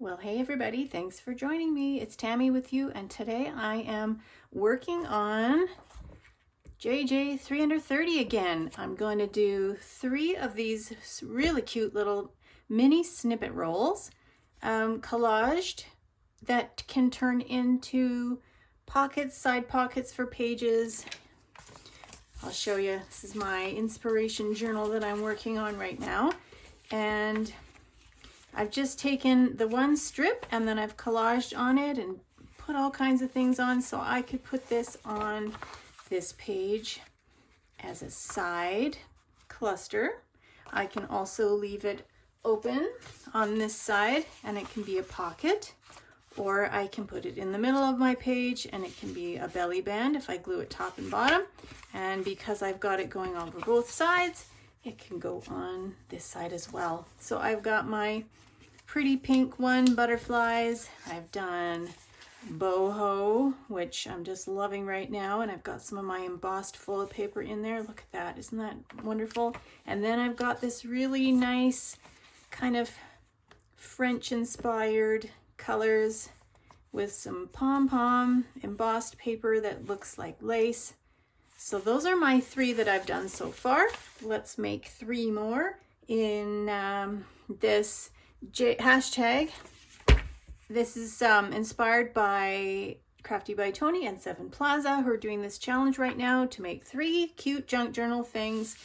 Well, hey everybody, thanks for joining me. It's Tammy with you, and today I am working on JJ 330 again. I'm going to do 3 of these really cute little mini snippet rolls, collaged, that can turn into pockets, side pockets for pages. I'll show you. This is my inspiration journal that I'm working on right now, and I've just taken the one strip and then I've collaged on it and put all kinds of things on, so I could put this on this page as a side cluster. I can also leave it open on this side and it can be a pocket, or I can put it in the middle of my page and it can be a belly band if I glue it top and bottom. And because I've got it going over both sides, it can go on this side as well. So I've got my pretty pink one, butterflies. I've done boho, which I'm just loving right now, and I've got some of my embossed foil paper in there. Look at that, isn't that wonderful? And then I've got this really nice kind of French inspired colors with some pom-pom embossed paper that looks like lace. So those are my 3 that I've done so far. Let's make 3 more in this hashtag. This is inspired by Crafty by Tony and 7 Plaza, who are doing this challenge right now to make 3 cute junk journal things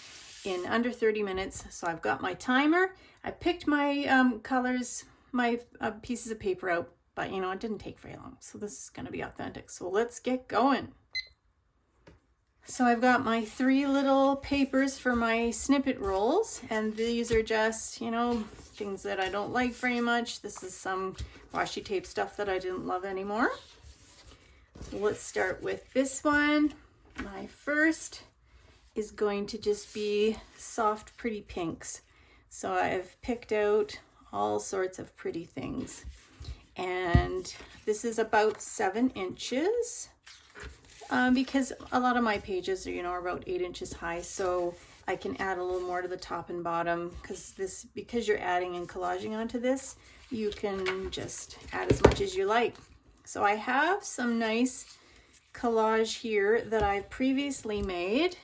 in under 30 minutes. So I've got my timer. I picked my colors, my pieces of paper out, but you know, it didn't take very long. So this is going to be authentic. So let's get going. So I've got my 3 little papers for my snippet rolls, and these are just, you know, things that I don't like very much. This is some washi tape stuff that I didn't love anymore. So let's start with this one. My first is going to just be soft, pretty pinks. So I've picked out all sorts of pretty things. And this is about 7 inches. Because a lot of my pages are, you know, about 8 inches high, so I can add a little more to the top and bottom, because you're adding and collaging onto this, you can just add as much as you like. So I have some nice collage here that I've previously made,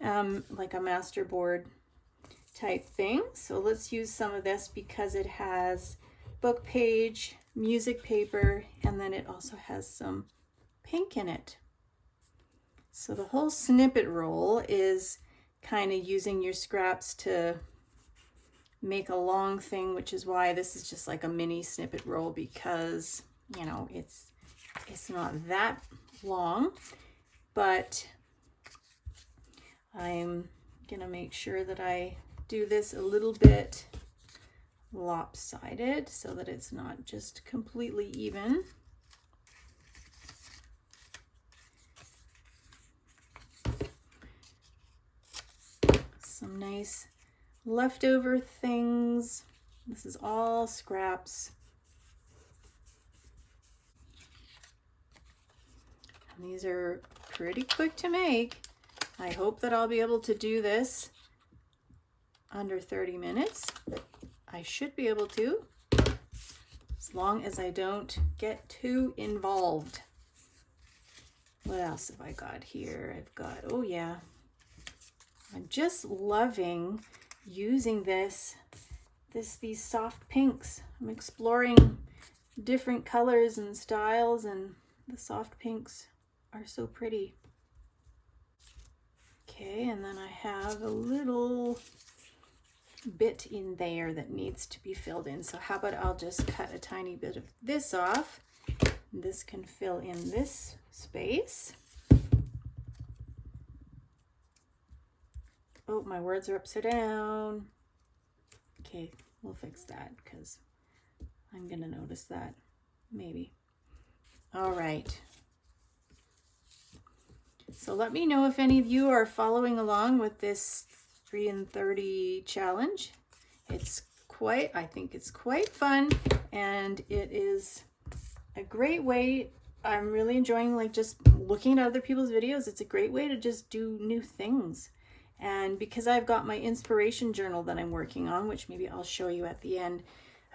like a masterboard type thing. So let's use some of this because it has book page, music paper, and then it also has some pink in it. So the whole snippet roll is kind of using your scraps to make a long thing, which is why this is just like a mini snippet roll, because, you know, it's not that long, but I'm gonna make sure that I do this a little bit lopsided so that it's not just completely even. Some nice leftover things. This is all scraps. And these are pretty quick to make. I hope that I'll be able to do this under 30 minutes. I should be able to, as long as I don't get too involved. What else have I got here? I've got, oh yeah, I'm just loving using these soft pinks. I'm exploring different colors and styles, and the soft pinks are so pretty. Okay, and then I have a little bit in there that needs to be filled in. So how about I'll just cut a tiny bit of this off. This can fill in this space. Oh, my words are upside down. Okay, we'll fix that because I'm going to notice that, maybe. All right. So let me know if any of you are following along with this 3 in 30 challenge. I think it's quite fun, and it is a great way. I'm really enjoying like just looking at other people's videos. It's a great way to just do new things. And because I've got my inspiration journal that I'm working on, which maybe I'll show you at the end,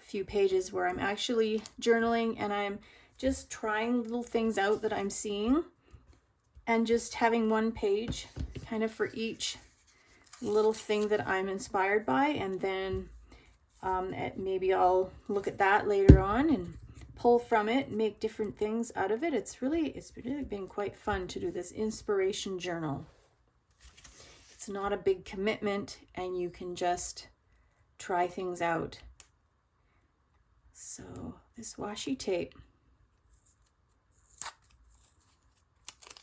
few pages where I'm actually journaling and I'm just trying little things out that I'm seeing, and just having one page kind of for each little thing that I'm inspired by, and then maybe I'll look at that later on and pull from it and make different things out of it. It's really been quite fun to do this inspiration journal. It's not a big commitment and you can just try things out. So this washi tape,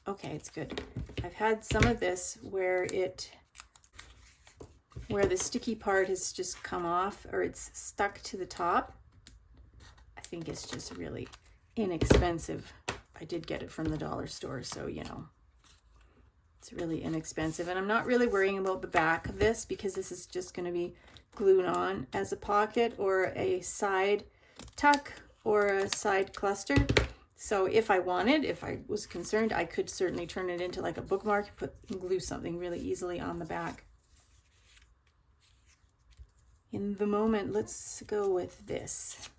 okay, it's good. I've had some of this where the sticky part has just come off, or it's stuck to the top. I think it's just really inexpensive. I did get it from the dollar store, so you know, it's really inexpensive. And I'm not really worrying about the back of this because this is just going to be glued on as a pocket or a side tuck or a side cluster. So if I was concerned, I could certainly turn it into like a bookmark and glue something really easily on the back. In the moment, let's go with this.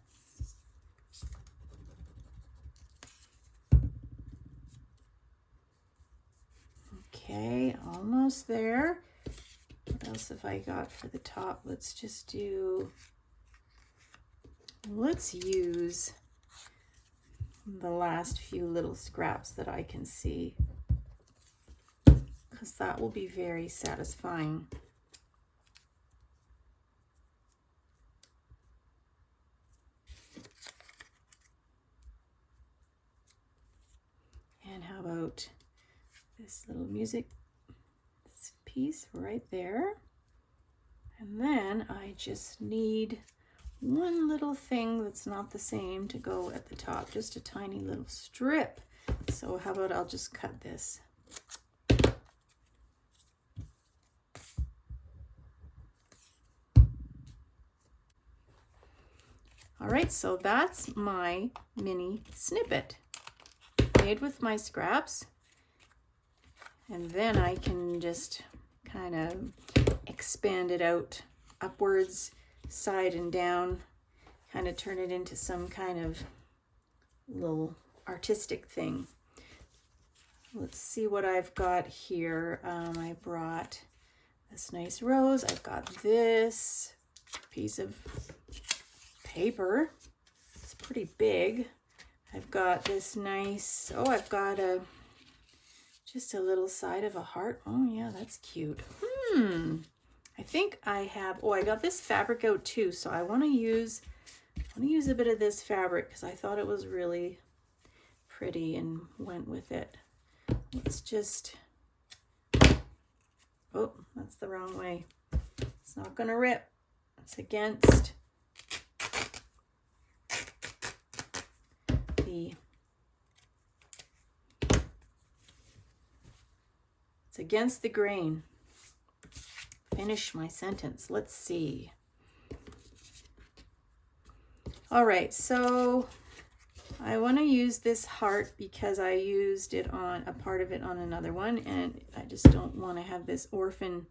Okay, almost there. What else have I got for the top? Let's use the last few little scraps that I can see, because that will be very satisfying. And how about this little music piece right there? And then I just need one little thing that's not the same to go at the top, just a tiny little strip. So how about I'll just cut this. All right, so that's my mini snippet made with my scraps. And then I can just kind of expand it out upwards, side and down, kind of turn it into some kind of little artistic thing. Let's see what I've got here. I brought this nice rose. I've got this piece of paper. It's pretty big. I've got this nice, I've got just a little side of a heart. Oh yeah, that's cute. I think I have, I got this fabric out too, so I want to use a bit of this fabric because I thought it was really pretty and went with it. Let's just, that's the wrong way. It's not gonna rip. It's against the grain. Finish my sentence. Let's see. All right, so I want to use this heart because I used it on a part of it on another one, and I just don't want to have this orphan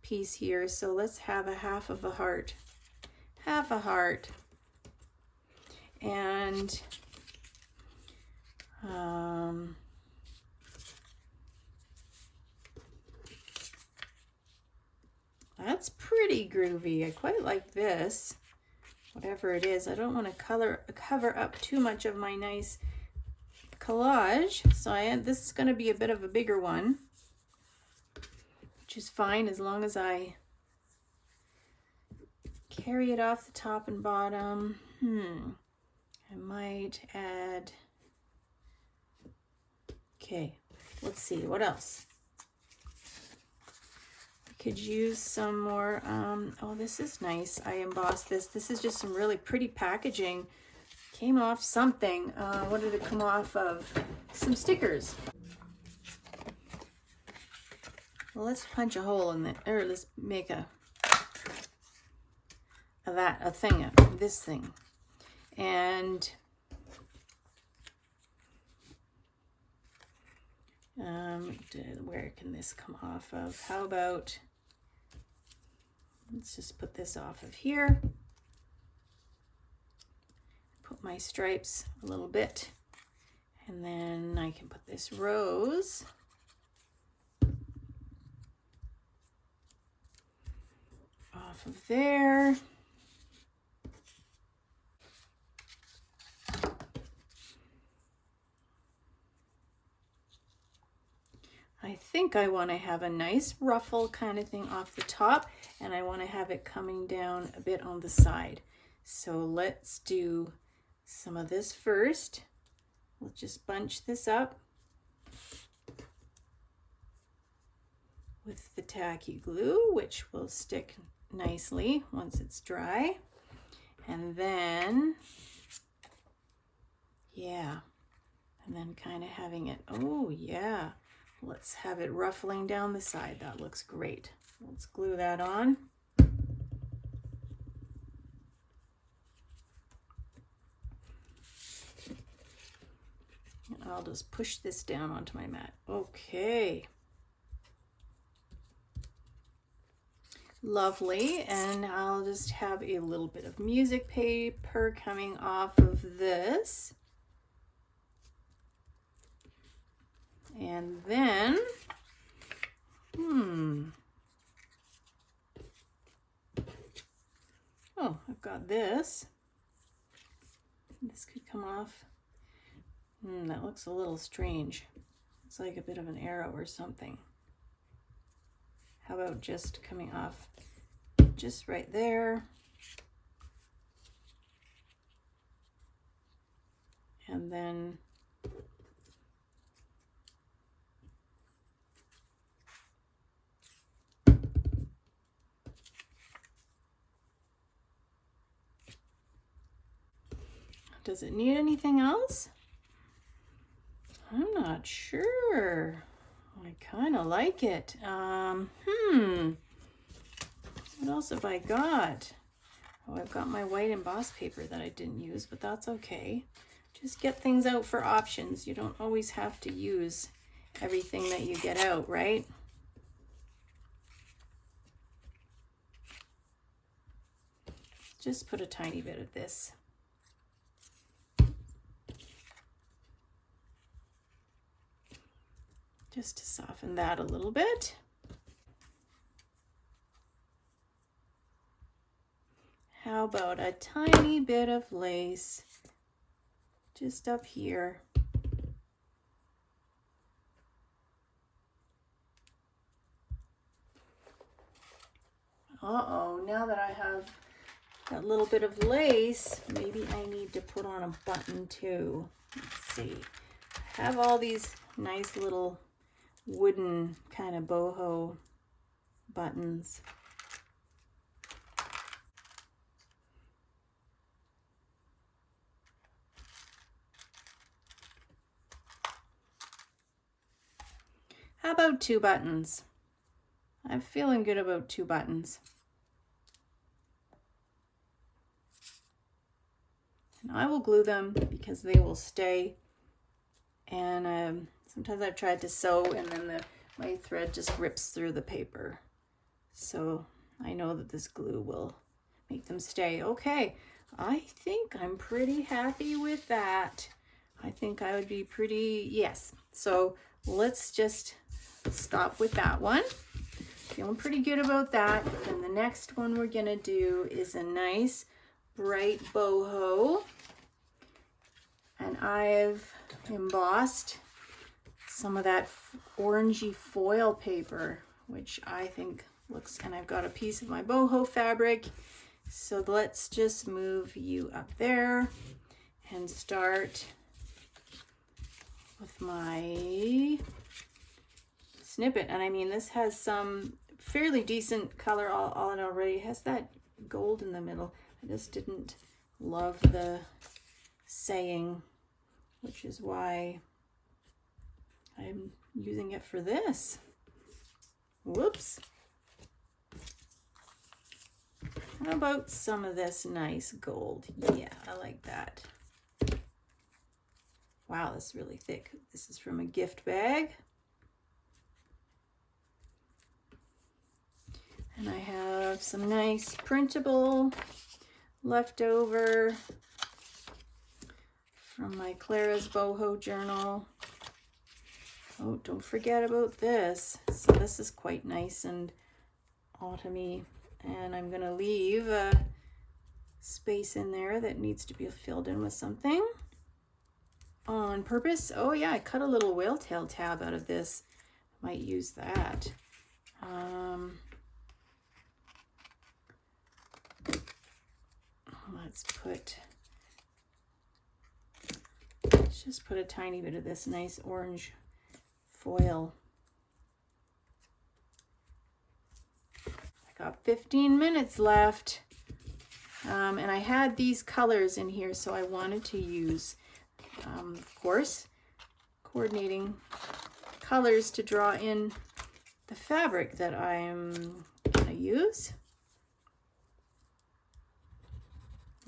piece here. So let's have a half of a heart. Half a heart. And that's pretty groovy. I quite like this, whatever it is. I don't want to cover up too much of my nice collage. So this is going to be a bit of a bigger one, which is fine as long as I carry it off the top and bottom. I might add, okay, let's see, what else? I could use some more, this is nice. I embossed this. This is just some really pretty packaging. Came off something. What did it come off of? Some stickers. Well, let's punch a hole in it, or let's make this thing. And where can this come off of? How about, let's just put this off of here. my stripes a little bit. And then I can put this rose off of there. I think I want to have a nice ruffle kind of thing off the top, and I want to have it coming down a bit on the side. So let's do some of this first. We'll just bunch this up with the tacky glue, which will stick nicely once it's dry. And then, yeah, and then kind of having it, oh yeah. Let's have it ruffling down the side. That looks great. Let's glue that on. And I'll just push this down onto my mat. Okay. Lovely. And I'll just have a little bit of music paper coming off of this. And then, oh, I've got this. This could come off. That looks a little strange. It's like a bit of an arrow or something. How about just coming off just right there? And then does it need anything else? I'm not sure. I kind of like it. What else have I got? Oh, I've got my white embossed paper that I didn't use, but that's okay. Just get things out for options. You don't always have to use everything that you get out, right? Just put a tiny bit of this. Just to soften that a little bit. How about a tiny bit of lace just up here? Uh-oh, now that I have that little bit of lace, maybe I need to put on a button too. Let's see. I have all these nice little wooden kind of boho buttons. How about 2 buttons? I'm feeling good about 2 buttons. And I will glue them because they will stay. And sometimes I've tried to sew and then my thread just rips through the paper. So I know that this glue will make them stay. Okay, I think I'm pretty happy with that. I think I would be pretty, yes. So let's just stop with that one. Feeling pretty good about that. And the next one we're gonna do is a nice bright boho. And I've embossed some of that orangey foil paper, which I think looks, and I've got a piece of my boho fabric. So let's just move you up there and start with my snippet. And I mean, this has some fairly decent color all it already has that gold in the middle. I just didn't love the saying, which is why I'm using it for this. Whoops. How about some of this nice gold? Yeah, I like that. Wow, this is really thick. This is from a gift bag. And I have some nice printable leftover from my Clara's Boho journal. Oh, don't forget about this. So this is quite nice and autumny. And I'm going to leave a space in there that needs to be filled in with something on purpose. Oh yeah, I cut a little whale tail tab out of this. Might use that. Let's just put a tiny bit of this nice orange foil. I got 15 minutes left. And I had these colors in here, so I wanted to use, of course, coordinating colors to draw in the fabric that I'm going to use.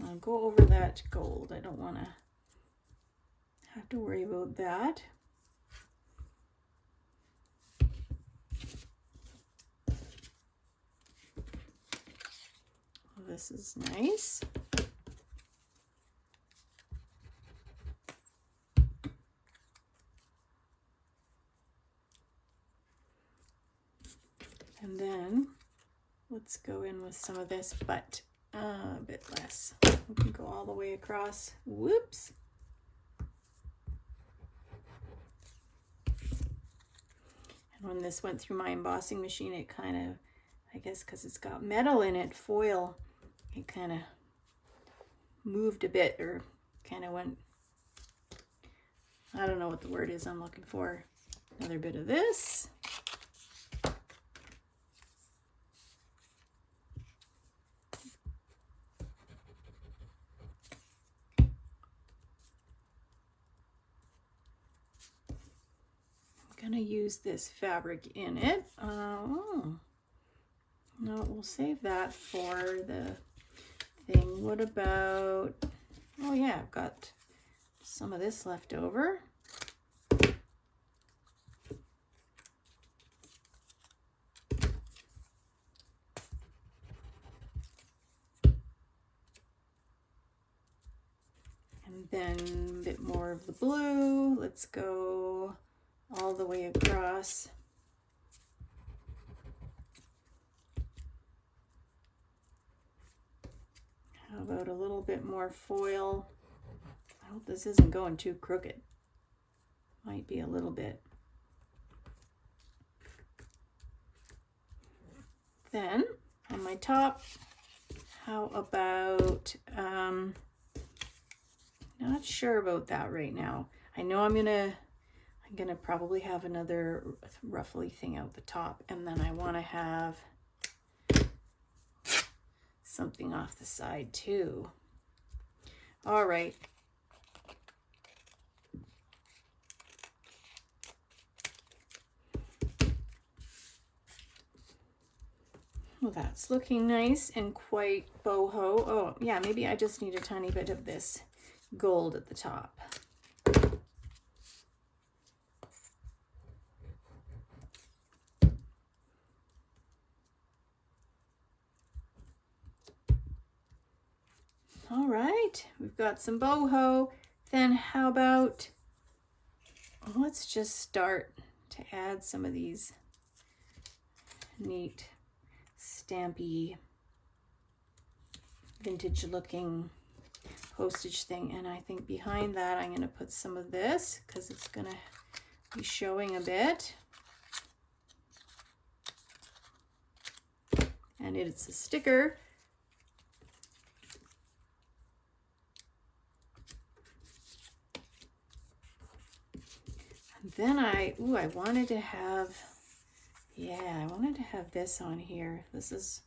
I'll go over that gold. I don't want to have to worry about that. This is nice. And then let's go in with some of this, but a bit less. We can go all the way across. Whoops. And when this went through my embossing machine, it kind of, I guess because it's got metal in it, foil, it kind of moved a bit, or kind of went, I don't know what the word is I'm looking for. Another bit of this. I'm gonna use this fabric in it. No, we'll save that for the thing. What about, oh yeah, I've got some of this left over. And then a bit more of the blue. Let's go all the way across. How about a little bit more foil? I hope this isn't going too crooked. Might be a little bit. Then on my top, how about, not sure about that right now. I know I'm gonna probably have another ruffly thing out the top, and then I want to have something off the side too. All right. Well, that's looking nice and quite boho. Oh, yeah, maybe I just need a tiny bit of this gold at the top. All right, we've got some boho. Then how about, let's just start to add some of these neat stampy vintage looking postage thing. And I think behind that I'm going to put some of this because it's going to be showing a bit. And it's a sticker. And then I wanted to have, I wanted to have this on here. This is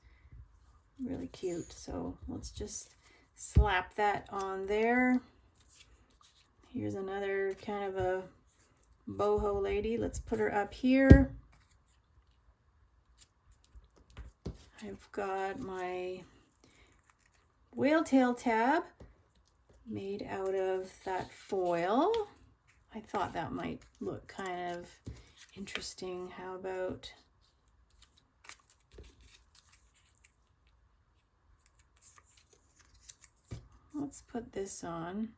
really cute. So let's just slap that on there. Here's another kind of a boho lady. Let's put her up here. I've got my whale tail tab made out of that foil. I thought that might look kind of interesting. How about let's put this on.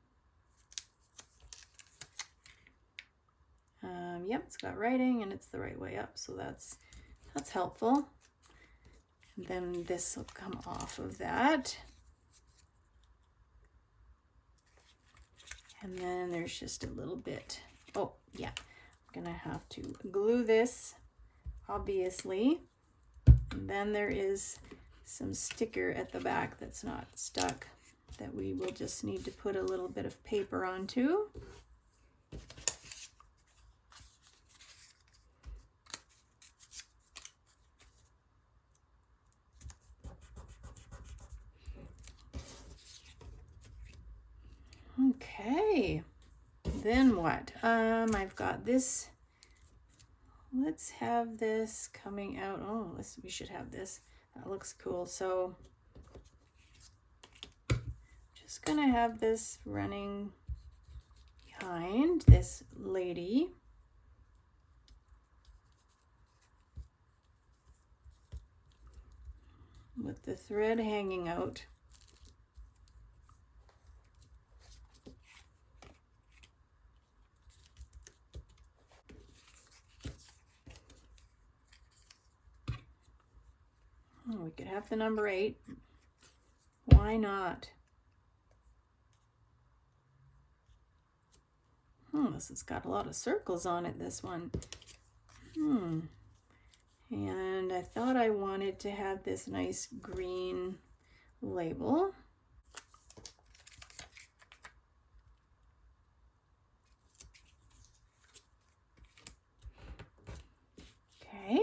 Yep, it's got writing and it's the right way up, so that's helpful. And then this will come off of that. And then there's just a little bit. Oh, yeah. I'm gonna have to glue this, obviously. And then there is some sticker at the back that's not stuck that we will just need to put a little bit of paper onto. Okay, then what? I've got this. Let's have this coming out. Oh, we should have this. That looks cool. So just gonna have this running behind this lady. With the thread hanging out. Oh, we could have the number 8. Why not? This has got a lot of circles on it, this one. And I thought I wanted to have this nice green label. Okay.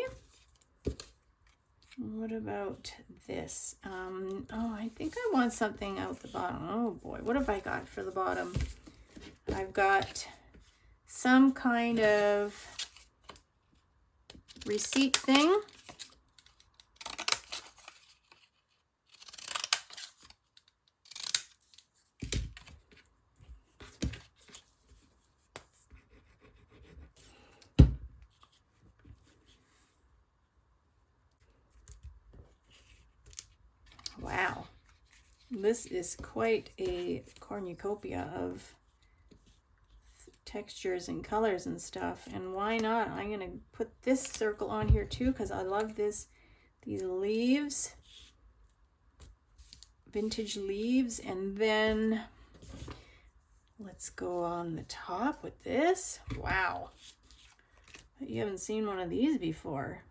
What about this? Oh, I think I want something out the bottom. Oh boy, what have I got for the bottom? I've got some kind of receipt thing. Wow, this is quite a cornucopia of textures and colors and stuff. And why not? I'm gonna put this circle on here too because I love these leaves, vintage leaves. And then let's go on the top with this. Wow, you haven't seen one of these before.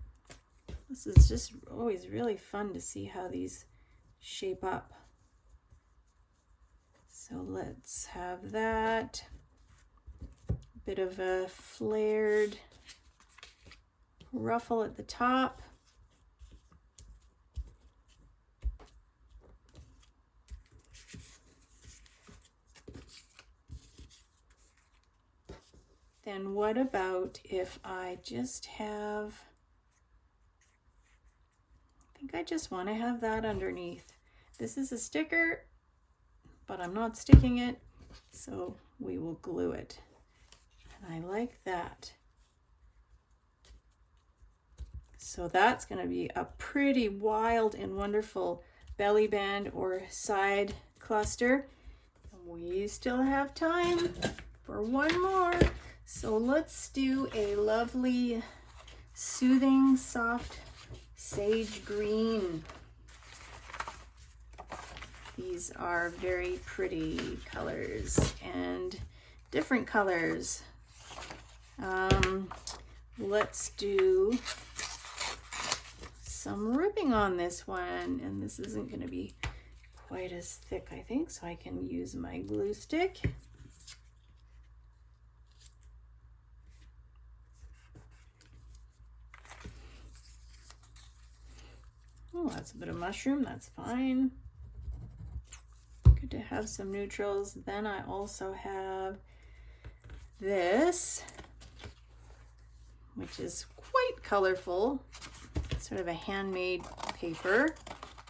This is just always really fun to see how these shape up. So let's have that. Bit of a flared ruffle at the top. Then what about if I just have, I think I just want to have that underneath. This is a sticker, but I'm not sticking it, so we will glue it. I like that. So that's going to be a pretty wild and wonderful belly band or side cluster. And we still have time for one more. So let's do a lovely, soothing, soft sage green. These are very pretty colors and different colors. Let's do some ribbing on this one, and this isn't going to be quite as thick, I think, so I can use my glue stick. Oh, that's a bit of mushroom, that's fine. Good to have some neutrals. Then I also have this, which is quite colorful, sort of a handmade paper.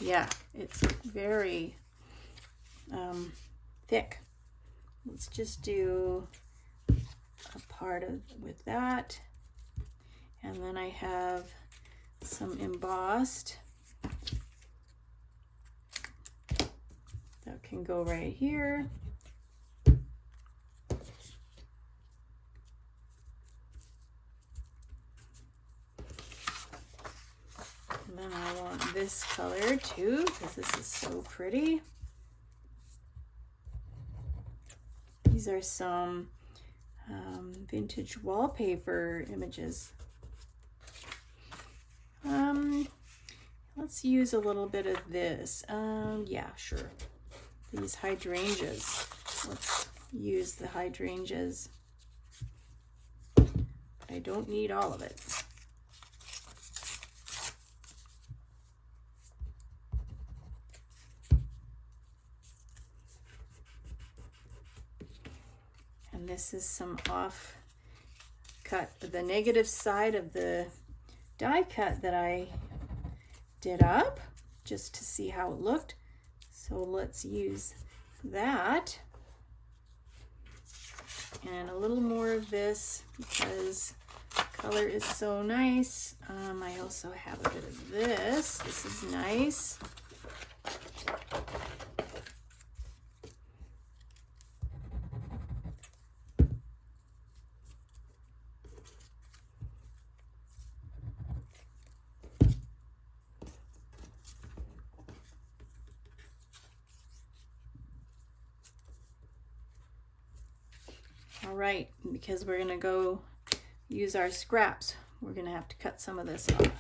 Yeah, it's very thick. Let's just do a part of with that, and then I have some embossed that can go right here. this color too, because this is so pretty. These are some vintage wallpaper images. Let's use a little bit of this. Yeah, sure. These hydrangeas. Let's use the hydrangeas. I don't need all of it. And this is some off cut, the negative side of the die cut that I did up just to see how it looked. So let's use that and a little more of this because color is so nice. I also have a bit of this. This is nice. All right, because we're gonna go use our scraps, we're gonna have to cut some of this off.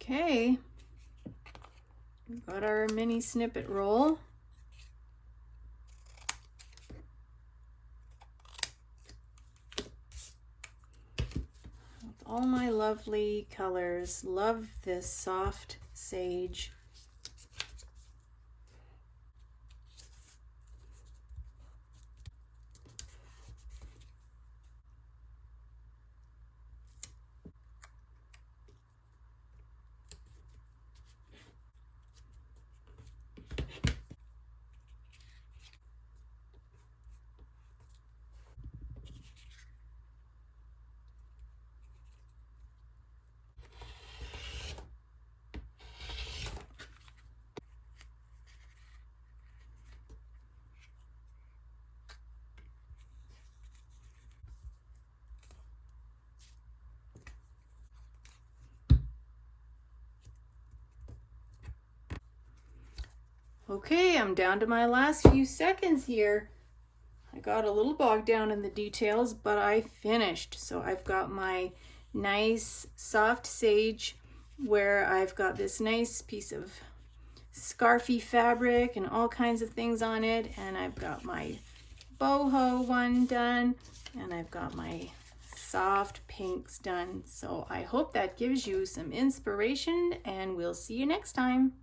Okay. We've got our mini snippet roll. With all my lovely colors. Love this soft sage. Okay, I'm down to my last few seconds here. I got a little bogged down in the details, but I finished. So I've got my nice soft sage where I've got this nice piece of scarfy fabric and all kinds of things on it. And I've got my boho one done, and I've got my soft pinks done. So I hope that gives you some inspiration, and we'll see you next time.